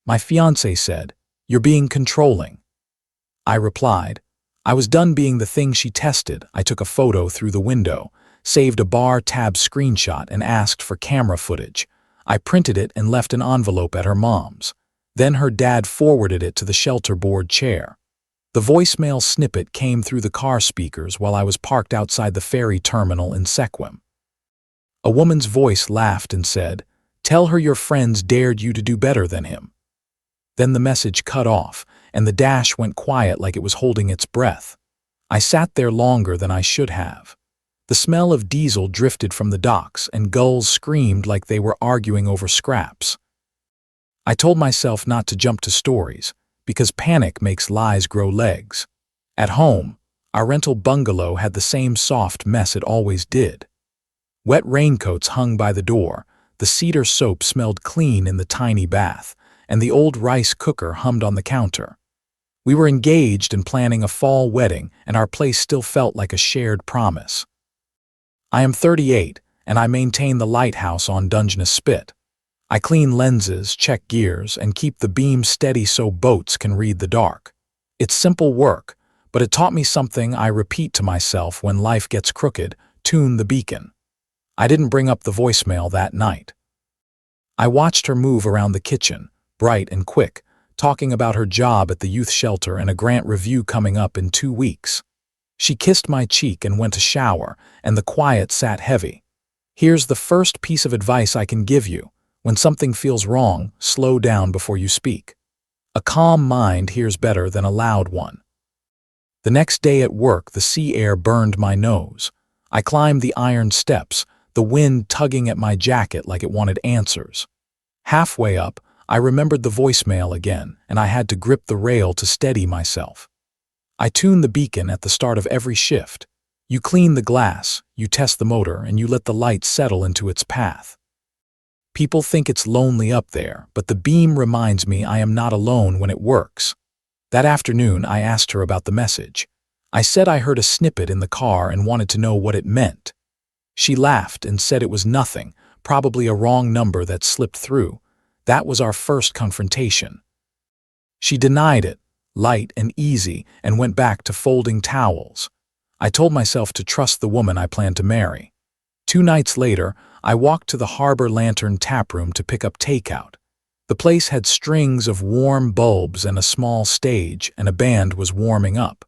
My fiancé said, "You're being controlling." I replied, "I was done being the thing she tested." I took a photo through the window, saved a bar tab screenshot, and asked for camera footage. I printed it and left an envelope at her mom's. Then her dad forwarded it to the shelter board chair. The voicemail snippet came through the car speakers while I was parked outside the ferry terminal in Sequim. A woman's voice laughed and said, "Tell her your friends dared you to do better than him." Then the message cut off, and the dash went quiet like it was holding its breath. I sat there longer than I should have. The smell of diesel drifted from the docks, and gulls screamed like they were arguing over scraps. I told myself not to jump to stories, because panic makes lies grow legs. At home, our rental bungalow had the same soft mess it always did. Wet raincoats hung by the door, the cedar soap smelled clean in the tiny bath, and the old rice cooker hummed on the counter. We were engaged and planning a fall wedding, and our place still felt like a shared promise. I am 38, and I maintain the lighthouse on Dungeness Spit. I clean lenses, check gears, and keep the beam steady so boats can read the dark. It's simple work, but it taught me something I repeat to myself when life gets crooked: tune the beacon. I didn't bring up the voicemail that night. I watched her move around the kitchen, bright and quick, talking about her job at the youth shelter and a grant review coming up in 2 weeks. She kissed my cheek and went to shower, and the quiet sat heavy. Here's the first piece of advice I can give you. When something feels wrong, slow down before you speak. A calm mind hears better than a loud one. The next day at work, the sea air burned my nose. I climbed the iron steps, the wind tugging at my jacket like it wanted answers. Halfway up, I remembered the voicemail again, and I had to grip the rail to steady myself. I tune the beacon at the start of every shift. You clean the glass, you test the motor, and you let the light settle into its path. People think it's lonely up there, but the beam reminds me I am not alone when it works. That afternoon, I asked her about the message. I said I heard a snippet in the car and wanted to know what it meant. She laughed and said it was nothing, probably a wrong number that slipped through. That was our first confrontation. She denied it, light and easy, and went back to folding towels. I told myself to trust the woman I planned to marry. 2 nights later, I walked to the Harbor Lantern taproom to pick up takeout. The place had strings of warm bulbs and a small stage, and a band was warming up.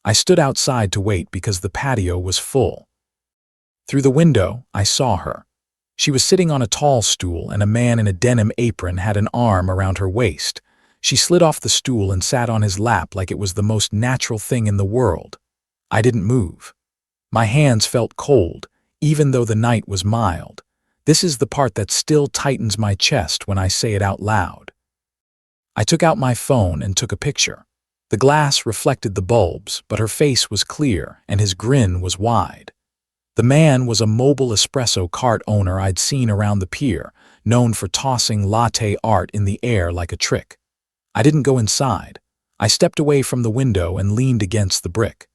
I stood outside to wait because the patio was full. Through the window, I saw her. She was sitting on a tall stool, and a man in a denim apron had an arm around her waist. She slid off the stool and sat on his lap like it was the most natural thing in the world. I didn't move. My hands felt cold, even though the night was mild. This is the part that still tightens my chest when I say it out loud. I took out my phone and took a picture. The glass reflected the bulbs, but her face was clear and his grin was wide. The man was a mobile espresso cart owner I'd seen around the pier, known for tossing latte art in the air like a trick. I didn't go inside. I stepped away from the window and leaned against the brick.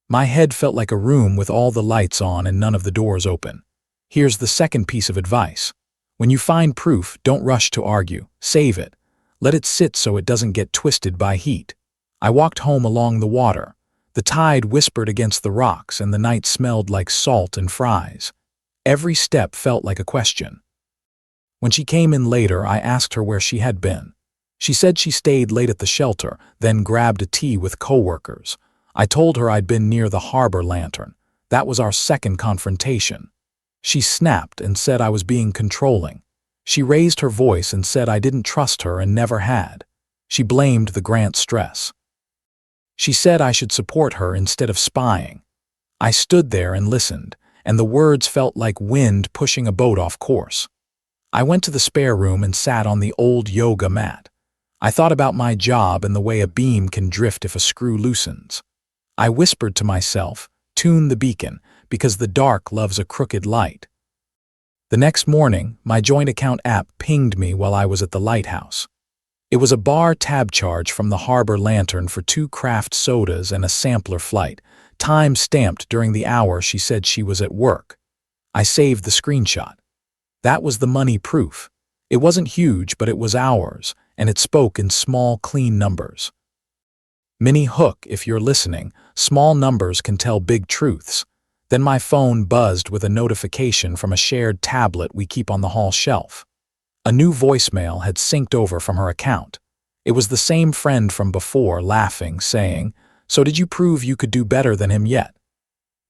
My head felt like a room with all the lights on and none of the doors open. Here's the second piece of advice. When you find proof, don't rush to argue. Save it. Let it sit so it doesn't get twisted by heat. I walked home along the water. The tide whispered against the rocks and the night smelled like salt and fries. Every step felt like a question. When she came in later, I asked her where she had been. She said she stayed late at the shelter, then grabbed a tea with coworkers. I told her I'd been near the Harbor Lantern. That was our second confrontation. She snapped and said I was being controlling. She raised her voice and said I didn't trust her and never had. She blamed the grant stress. She said I should support her instead of spying. I stood there and listened, and the words felt like wind pushing a boat off course. I went to the spare room and sat on the old yoga mat. I thought about my job and the way a beam can drift if a screw loosens. I whispered to myself, tune the beacon, because the dark loves a crooked light. The next morning, my joint account app pinged me while I was at the lighthouse. It was a bar tab charge from the Harbor Lantern for 2 craft sodas and a sampler flight, time stamped during the hour she said she was at work. I saved the screenshot. That was the money proof. It wasn't huge, but it was ours, and it spoke in small, clean numbers. Minnie Hook, if you're listening, small numbers can tell big truths. Then my phone buzzed with a notification from a shared tablet we keep on the hall shelf. A new voicemail had synced over from her account. It was the same friend from before, laughing, saying, "So did you prove you could do better than him yet?"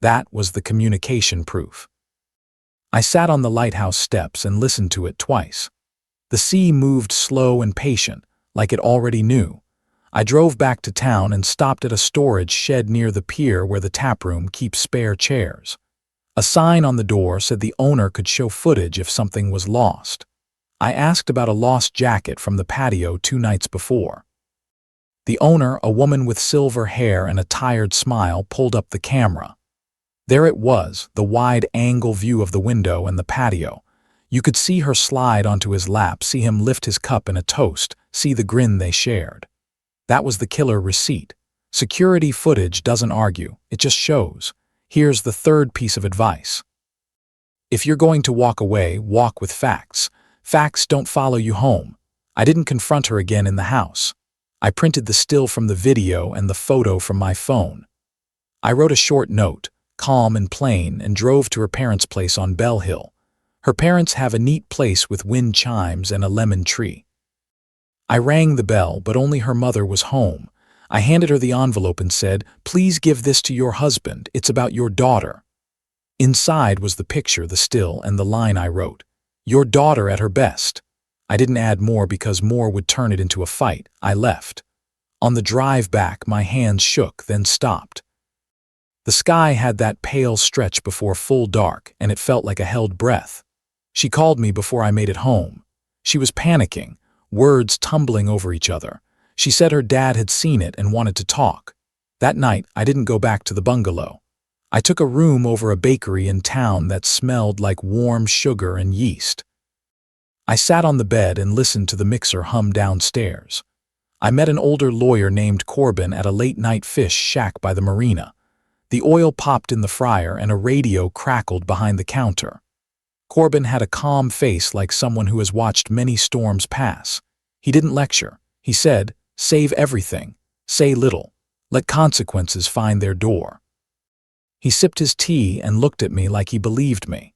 That was the communication proof. I sat on the lighthouse steps and listened to it twice. The sea moved slow and patient, like it already knew. I drove back to town and stopped at a storage shed near the pier where the taproom keeps spare chairs. A sign on the door said the owner could show footage if something was lost. I asked about a lost jacket from the patio 2 nights before. The owner, a woman with silver hair and a tired smile, pulled up the camera. There it was, the wide-angle view of the window and the patio. You could see her slide onto his lap, see him lift his cup in a toast, see the grin they shared. That was the killer receipt. Security footage doesn't argue, it just shows. Here's the third piece of advice. If you're going to walk away, walk with facts. Facts don't follow you home. I didn't confront her again in the house. I printed the still from the video and the photo from my phone. I wrote a short note, calm and plain, and drove to her parents' place on Bell Hill. Her parents have a neat place with wind chimes and a lemon tree. I rang the bell, but only her mother was home. I handed her the envelope and said, "Please give this to your husband. It's about your daughter." Inside was the picture, the still, and the line I wrote. "Your daughter at her best." I didn't add more because more would turn it into a fight. I left. On the drive back, my hands shook, then stopped. The sky had that pale stretch before full dark, and it felt like a held breath. She called me before I made it home. She was panicking, words tumbling over each other. She said her dad had seen it and wanted to talk. That night, I didn't go back to the bungalow. I took a room over a bakery in town that smelled like warm sugar and yeast. I sat on the bed and listened to the mixer hum downstairs. I met an older lawyer named Corbin at a late-night fish shack by the marina. The oil popped in the fryer and a radio crackled behind the counter. Corbin had a calm face like someone who has watched many storms pass. He didn't lecture. He said, "Save everything. Say little. Let consequences find their door." He sipped his tea and looked at me like he believed me.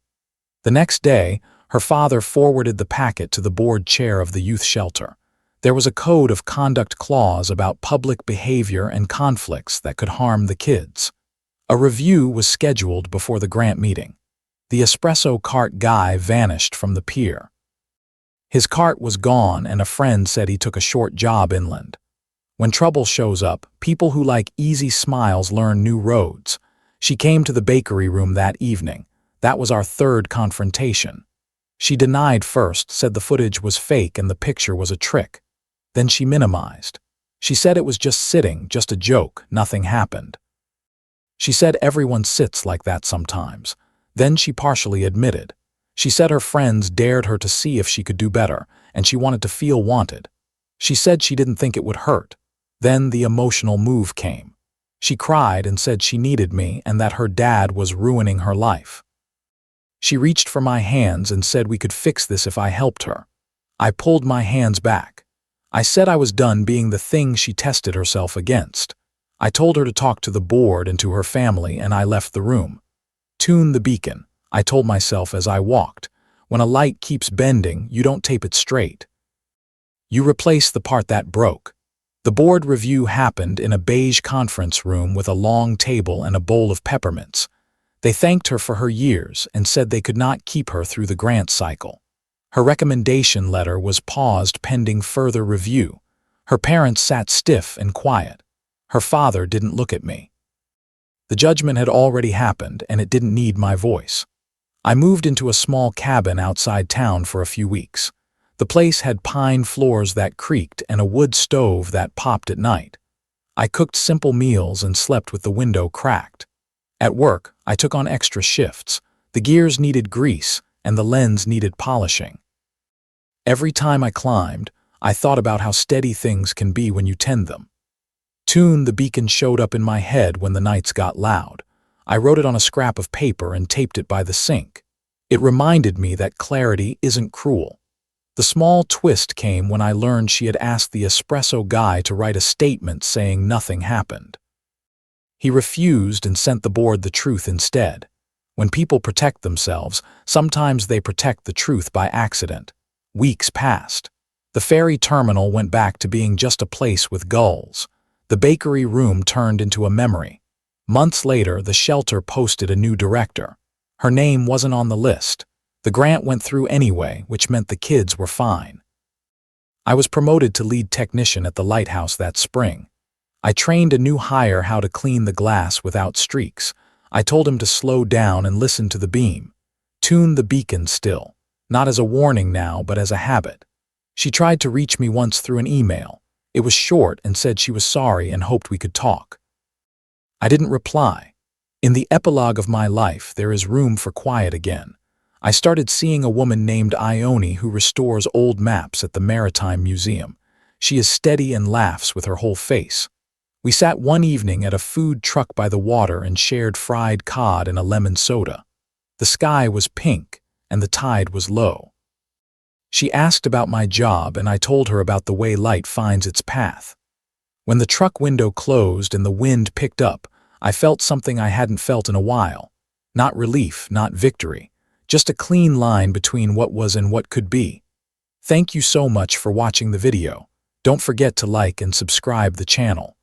The next day, her father forwarded the packet to the board chair of the youth shelter. There was a code of conduct clause about public behavior and conflicts that could harm the kids. A review was scheduled before the grant meeting. The espresso cart guy vanished from the pier. His cart was gone, and a friend said he took a short job inland. When trouble shows up, people who like easy smiles learn new roads. She came to the bakery room that evening. That was our third confrontation. She denied first, said the footage was fake and the picture was a trick. Then she minimized. She said it was just sitting, just a joke, nothing happened. She said everyone sits like that sometimes. Then she partially admitted. She said her friends dared her to see if she could do better, and she wanted to feel wanted. She said she didn't think it would hurt. Then the emotional move came. She cried and said she needed me and that her dad was ruining her life. She reached for my hands and said we could fix this if I helped her. I pulled my hands back. I said I was done being the thing she tested herself against. I told her to talk to the board and to her family, and I left the room. Tune the beacon, I told myself as I walked. When a light keeps bending, you don't tape it straight. You replace the part that broke. The board review happened in a beige conference room with a long table and a bowl of peppermints. They thanked her for her years and said they could not keep her through the grant cycle. Her recommendation letter was paused pending further review. Her parents sat stiff and quiet. Her father didn't look at me. The judgment had already happened, and it didn't need my voice. I moved into a small cabin outside town for a few weeks. The place had pine floors that creaked and a wood stove that popped at night. I cooked simple meals and slept with the window cracked. At work, I took on extra shifts. The gears needed grease, and the lens needed polishing. Every time I climbed, I thought about how steady things can be when you tend them. Tune the beacon showed up in my head when the nights got loud. I wrote it on a scrap of paper and taped it by the sink. It reminded me that clarity isn't cruel. The small twist came when I learned she had asked the espresso guy to write a statement saying nothing happened. He refused and sent the board the truth instead. When people protect themselves, sometimes they protect the truth by accident. Weeks passed. The ferry terminal went back to being just a place with gulls. The bakery room turned into a memory. Months later, the shelter posted a new director. Her name wasn't on the list. The grant went through anyway, which meant the kids were fine. I was promoted to lead technician at the lighthouse that spring. I trained a new hire how to clean the glass without streaks. I told him to slow down and listen to the beam. Tune the beacon still. Not as a warning now, but as a habit. She tried to reach me once through an email. It was short and said she was sorry and hoped we could talk. I didn't reply. In the epilogue of my life, there is room for quiet again. I started seeing a woman named Ione who restores old maps at the Maritime Museum. She is steady and laughs with her whole face. We sat one evening at a food truck by the water and shared fried cod and a lemon soda. The sky was pink and the tide was low. She asked about my job and I told her about the way light finds its path. When the truck window closed and the wind picked up, I felt something I hadn't felt in a while. Not relief, not victory. Just a clean line between what was and what could be. Thank you so much for watching the video. Don't forget to like and subscribe the channel.